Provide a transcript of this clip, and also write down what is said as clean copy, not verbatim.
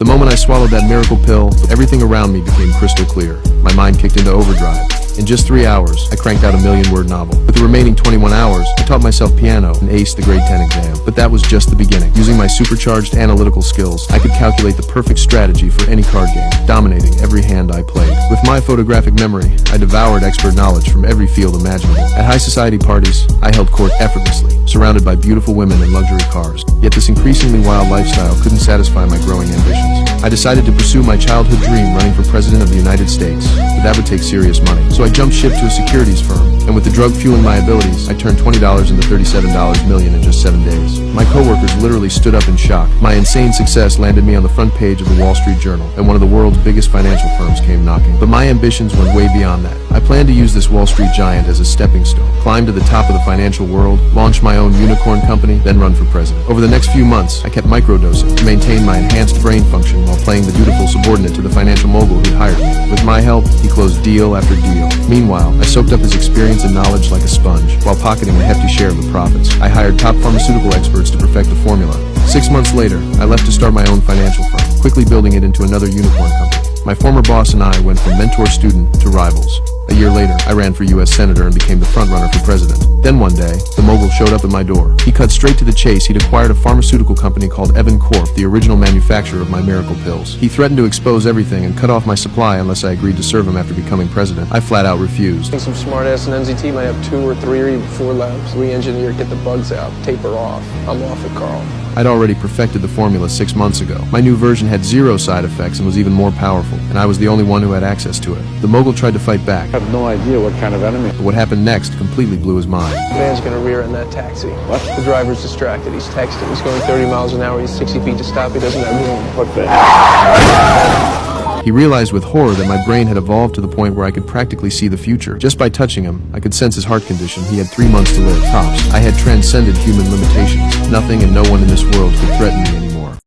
The moment I swallowed that miracle pill, everything around me became crystal clear. My mind kicked into overdrive. In just 3 hours, I cranked out a 1,000,000-word novel. With the remaining 21 hours, I taught myself piano and aced the grade 10 exam. But that was just the beginning. Using my supercharged analytical skills, I could calculate the perfect strategy for any card game, dominating every hand I played. With my photographic memory, I devoured expert knowledge from every field imaginable. At high society parties, I held court effortlessly, surrounded by beautiful women and luxury cars. Yet this increasingly wild lifestyle couldn't satisfy my growing ambitions. I decided to pursue my childhood dream, running for President of the United States, but that would take serious money. So I jumped ship to a securities firm, and with the drug fueling my abilities, I turned $20 into $37 million in just 7 days. My coworkers literally stood up in shock. My insane success landed me on the front page of the Wall Street Journal, and one of the world's biggest financial firms came knocking. But my ambitions went way beyond that. I planned to use this Wall Street giant as a stepping stone, climb to the top of the financial world, launch my own unicorn company, then run for president. Over the next few months, I kept microdosing to maintain my enhanced brain function while playing the dutiful subordinate to the financial mogul who'd hired me. With my help, he closed deal after deal. Meanwhile, I soaked up his experience and knowledge like a sponge, while pocketing a hefty share of the profits. I hired top pharmaceutical experts to perfect the formula. 6 months later, I left to start my own financial firm, quickly building it into another unicorn company. My former boss and I went from mentor-student to rivals. A year later, I ran for U.S. Senator and became the frontrunner for president. Then one day, the mogul showed up at my door. He cut straight to the chase. He'd acquired a pharmaceutical company called Evan Corp, the original manufacturer of my miracle pills. He threatened to expose everything and cut off my supply unless I agreed to serve him after becoming president. I flat out refused. I think some smart-ass in NZT might have 2 or 3 or even 4 labs. Re-engineer, get the bugs out, taper off. I'm off it, Carl. I'd already perfected the formula 6 months ago. My new version had 0 side effects and was even more powerful, and I was the only one who had access to it. The mogul tried to fight back. I have no idea what kind of enemy. But what happened next completely blew his mind. The man's gonna rear in that taxi. What? The driver's distracted. He's texting. He's going 30 miles an hour. He's 60 feet to stop. He doesn't have room. What the? He realized with horror that my brain had evolved to the point where I could practically see the future. Just by touching him, I could sense his heart condition. He had 3 months to live, tops. I had transcended human limitations. Nothing and no one in this world could threaten me anymore.